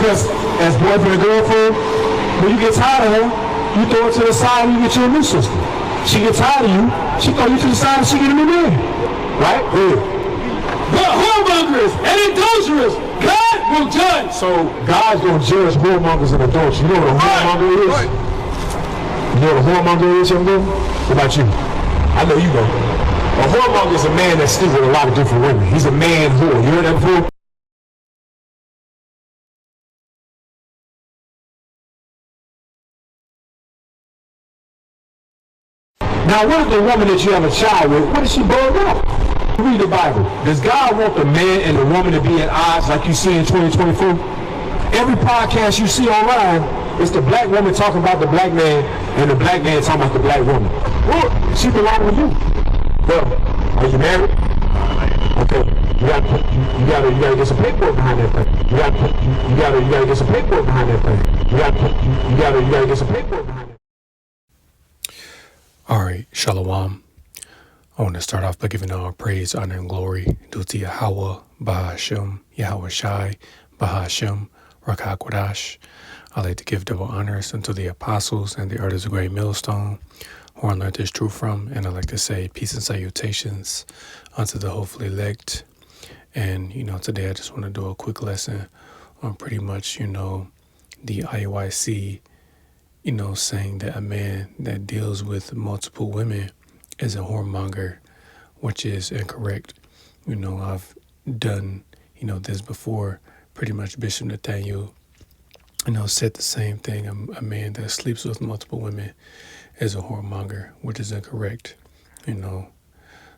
Because as boyfriend and girlfriend, when you get tired of her, you throw her to the side and you get you a new sister. She gets tired of you, she throw you to the side and she get a new man. Right? Yeah. But whoremongers and adulterers, God will judge. So God's going to judge whoremongers and adulterers. You know what a whoremonger is? Right. You know what a whoremonger is, young man? What about you? I know you know. A whoremonger is a man that sleeps with a lot of different women. He's a man whore. You heard that before? Now, what if the woman that you have a child with, what if she bugged out? Read the Bible. Does God want the man and the woman to be at odds like you see in 2024? Every podcast you see online, it's the black woman talking about the black man and the black man talking about the black woman. Well, she belong with you. Well, are you married? Okay. You gotta get some paperwork behind that thing. You gotta get some paperwork behind that thing. You gotta get some paperwork behind that. All right, Shalom. I want to start off by giving all praise, honor, and glory due to Yahweh, Bahashem, Yahweh Shai, Bahashem, Rakah Kodash. I like to give double honors unto the apostles and the elders of Great Millstone, who I learned this truth from, and I like to say peace and salutations unto the hopefully elect. And, today I just want to do a quick lesson on pretty much, the IUIC, saying that a man that deals with multiple women is a whoremonger, which is incorrect. I've done, this before. Pretty much Bishop Nathaniel, said the same thing. A man that sleeps with multiple women is a whoremonger, which is incorrect,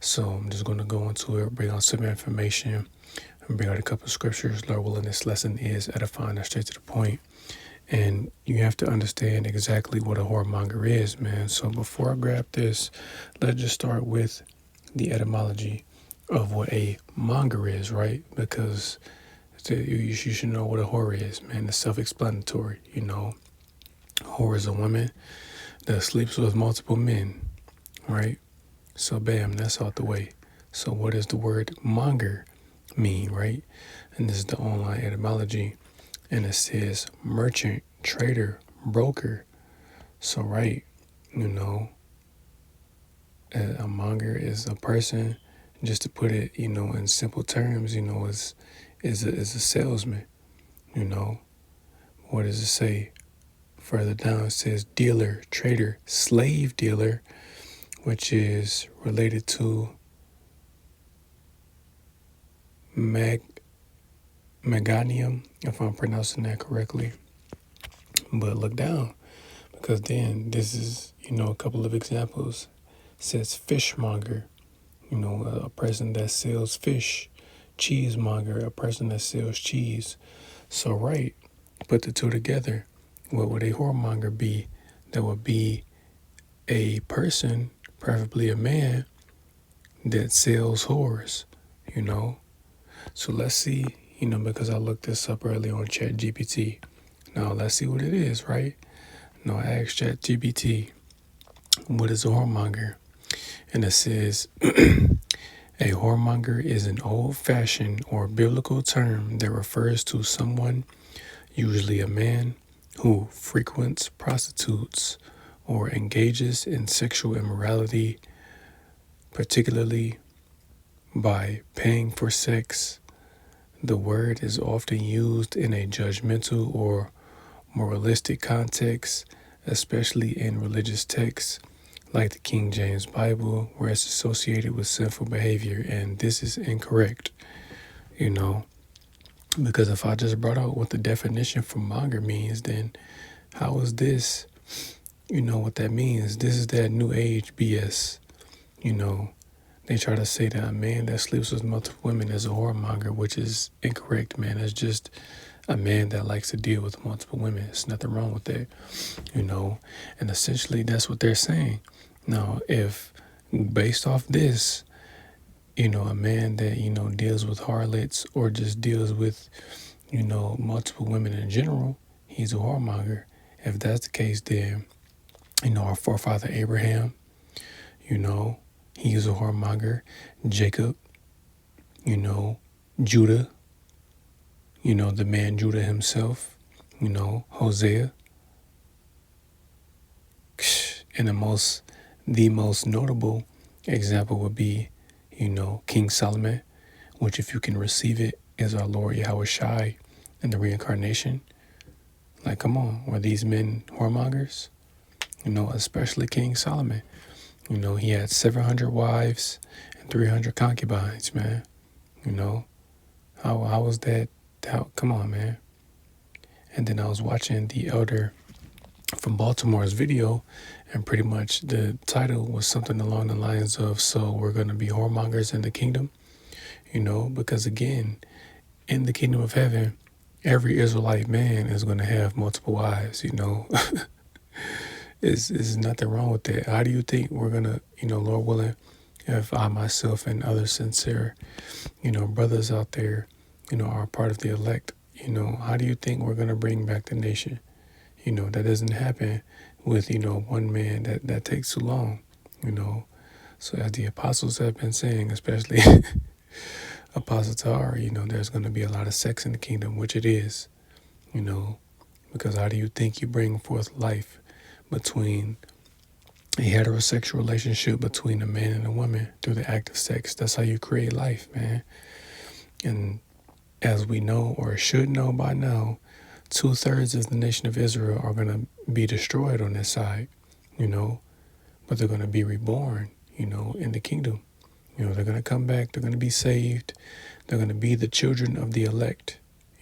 So I'm just going to go into it, bring out some information, and bring out a couple of scriptures. Lord willing, this lesson is edifying and straight to the point. And you have to understand exactly what a whoremonger is, man. So before I grab this, let's just start with the etymology of what a monger is, right? Because you should know what a whore is, man. It's self-explanatory, Whore is a woman that sleeps with multiple men, right? So bam, that's out the way. So what does the word monger mean, right? And this is the online etymology. And it says merchant, trader, broker. So, right, a monger is a person, just to put it, in simple terms, is a salesman, What does it say? Further down, it says dealer, trader, slave dealer, which is related to Meganium, if I'm pronouncing that correctly. But look down, because then this is, a couple of examples. It says fishmonger, a person that sells fish. Cheesemonger, a person that sells cheese. So, right, put the two together. What would a whoremonger be? That would be a person, preferably a man, that sells whores, So let's see. Because I looked this up earlier on ChatGPT. Now, let's see what it is, right? Now, I asked ChatGPT, what is a whoremonger? And it says, a whoremonger is an old-fashioned or biblical term that refers to someone, usually a man, who frequents prostitutes or engages in sexual immorality, particularly by paying for sex. The word is often used in a judgmental or moralistic context, especially in religious texts like the King James Bible, where it's associated with sinful behavior. And this is incorrect, because if I just brought out what the definition for monger means, then how is this, what that means? This is that new age BS, They try to say that a man that sleeps with multiple women is a whoremonger, which is incorrect, man. It's just a man that likes to deal with multiple women. There's nothing wrong with that, And essentially, that's what they're saying. Now, if based off this, a man that, deals with harlots or just deals with, multiple women in general, he's a whoremonger. If that's the case, then, our forefather Abraham, he is a whoremonger. Jacob, Judah, the man Judah himself, Hosea. And the most notable example would be, King Solomon, which, if you can receive it, is our Lord Yahweh Shai in the reincarnation. Like, come on, were these men whoremongers? Especially King Solomon. He had 700 wives and 300 concubines, man. How was that? Come on, man. And then I was watching the elder from Baltimore's video, and pretty much the title was something along the lines of, so we're going to be whoremongers in the kingdom, because again, in the kingdom of heaven, every Israelite man is going to have multiple wives, There's nothing wrong with that. How do you think we're going to, Lord willing, if I myself and other sincere, brothers out there, are part of the elect, how do you think we're going to bring back the nation? That doesn't happen with, one man. That takes too long, So as the apostles have been saying, especially Apostle Tar, there's going to be a lot of sex in the kingdom, which it is, because how do you think you bring forth life between a heterosexual relationship between a man and a woman through the act of sex? That's how you create life, man. And as we know, or should know by now, 2/3 of the nation of Israel are going to be destroyed on this side, but they're going to be reborn, in the kingdom. They're going to come back. They're going to be saved. They're going to be the children of the elect,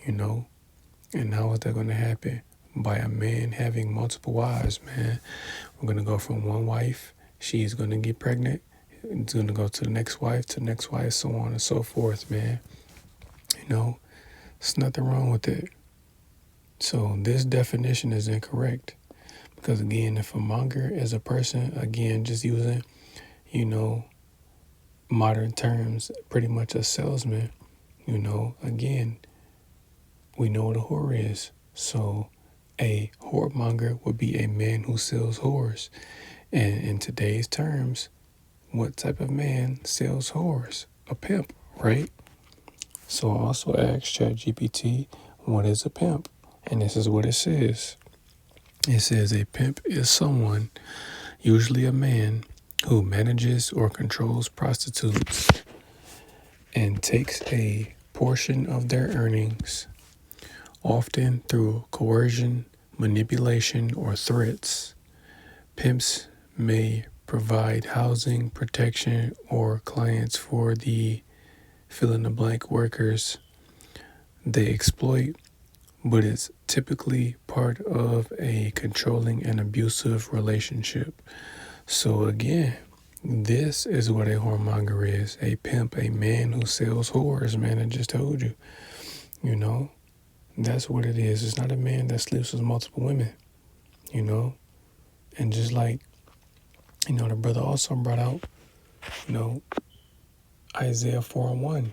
And how is that going to happen? By a man having multiple wives, man. We're going to go from one wife. She's going to get pregnant. It's going to go to the next wife, so on and so forth, man. There's nothing wrong with it. So this definition is incorrect. Because again, if a monger is a person, again, just using, modern terms, pretty much a salesman, again, we know what a whore is. So a whoremonger would be a man who sells whores. And in today's terms, what type of man sells whores? A pimp, right? So I also asked ChatGPT, what is a pimp? And this is what it says. It says a pimp is someone, usually a man, who manages or controls prostitutes and takes a portion of their earnings, often through coercion, manipulation, or threats. Pimps may provide housing, protection, or clients for the fill-in-the-blank workers they exploit, but it's typically part of a controlling and abusive relationship. So again, this is what a whoremonger is. A pimp, a man who sells whores, man. I just told you. That's what it is. It's not a man that sleeps with multiple women, And just like, the brother also brought out, Isaiah 4:1,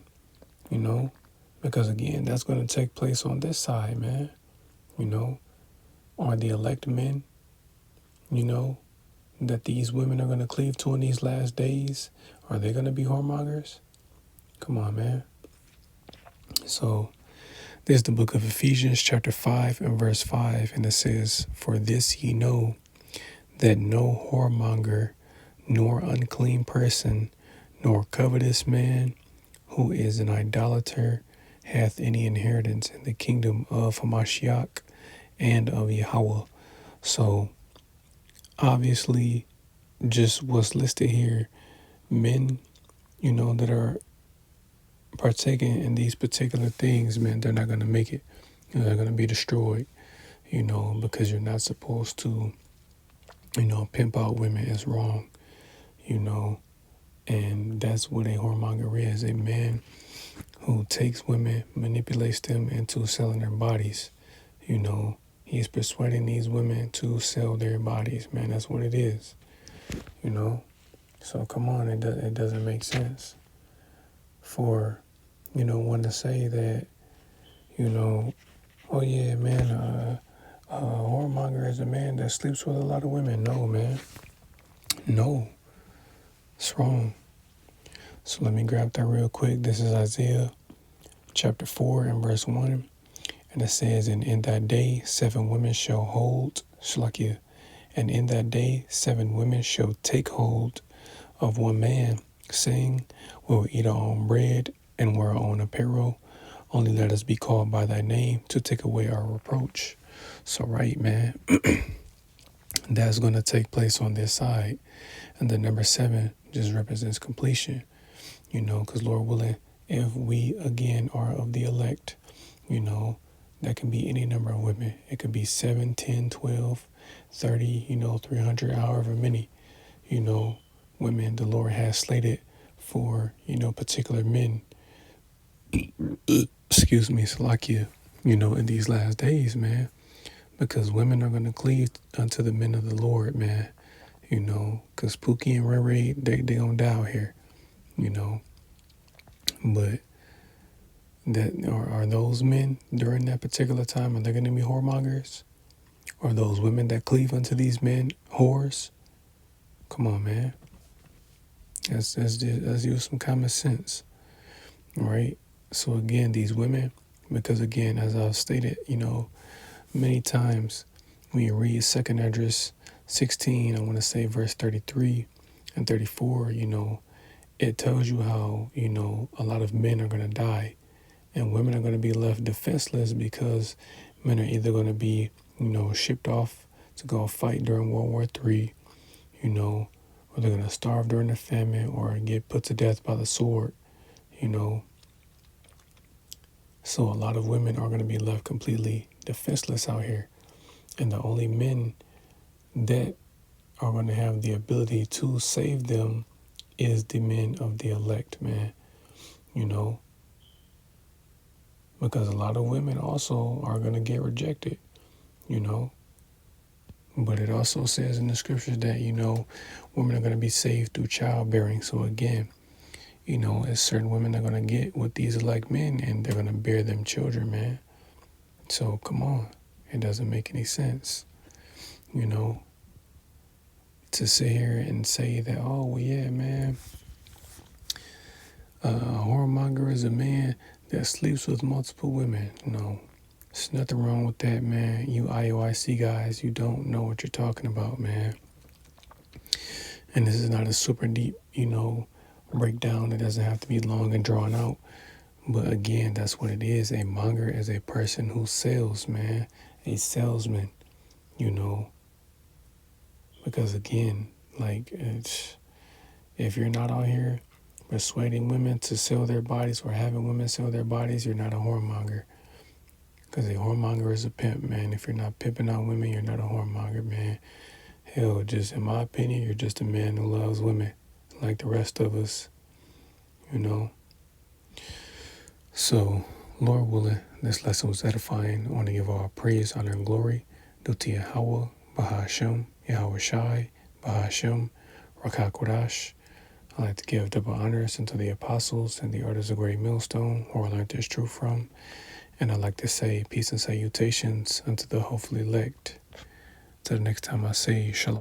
because again, that's going to take place on this side, man. Are the elect men, that these women are going to cleave to in these last days, are they going to be whoremongers? Come on, man. So this is the book of Ephesians chapter 5 and verse 5, and it says, "For this ye know, that no whoremonger, nor unclean person, nor covetous man, who is an idolater, hath any inheritance in the kingdom of Hamashiach and of Yahweh." So obviously, just what's listed here, men, that are partaking in these particular things, man, they're not going to make it. They're going to be destroyed, because you're not supposed to, pimp out women. Is wrong, and that's what a whoremonger is, a man who takes women, manipulates them into selling their bodies. He's persuading these women to sell their bodies, man. That's what it is, So come on, it doesn't make sense for, one to say that, oh yeah, man, a whoremonger is a man that sleeps with a lot of women. No, man. No. It's wrong. So let me grab that real quick. This is Isaiah chapter 4 and verse 1. And And it says, and in that day 7 women shall hold, Shalakia, and in that day 7 women shall take hold of one man, saying, we will eat our own bread and wear our own apparel. Only let us be called by thy name to take away our reproach. So, right, man, that's going to take place on this side. And the number 7 just represents completion, because Lord willing, if we again are of the elect, that can be any number of women. It could be 7, 10, 12, 30, 300, however many, women the Lord has slated for, particular men. Excuse me, Salakia, in these last days, man, because women are going to cleave unto the men of the Lord, man, because Pookie and Ray Ray, they going to die out here, but that are those men during that particular time, are they going to be whoremongers? Or those women that cleave unto these men whores? Come on, man. Let's use some common sense, right? So again, these women, because again, as I've stated, many times when you read 2nd Esdras 16, I want to say verse 33 and 34, it tells you how, a lot of men are going to die and women are going to be left defenseless because men are either going to be, shipped off to go fight during World War III, or they're going to starve during the famine or get put to death by the sword, So a lot of women are going to be left completely defenseless out here. And the only men that are going to have the ability to save them is the men of the elect, man, because a lot of women also are going to get rejected, But it also says in the scriptures that, women are going to be saved through childbearing. So again, as certain women are going to get with these elect men and they're going to bear them children, man. So come on. It doesn't make any sense, to sit here and say that, oh, well, yeah, man, a whoremonger is a man that sleeps with multiple women. No, there's nothing wrong with that, man. You IOIC guys, you don't know what you're talking about, man. And this is not a super deep, breakdown. It doesn't have to be long and drawn out. But again, that's what it is. A monger is a person who sells, man. A salesman, Because again, if you're not out here persuading women to sell their bodies or having women sell their bodies, you're not a whoremonger. Because a whoremonger is a pimp, man. If you're not pimping out women, you're not a whoremonger, man. Hell, just in my opinion, you're just a man who loves women like the rest of us, So, Lord willing, this lesson was edifying. I want to give all praise, honor, and glory due to Yahweh, Bahashem, Yahweh Shai, Bahashem, Rakah Kodash. I like to give double honors unto the apostles and the elders of Great Millstone, who I learned this truth from. And I like to say peace and salutations unto the hopefully elect. Till the next time I say shalom.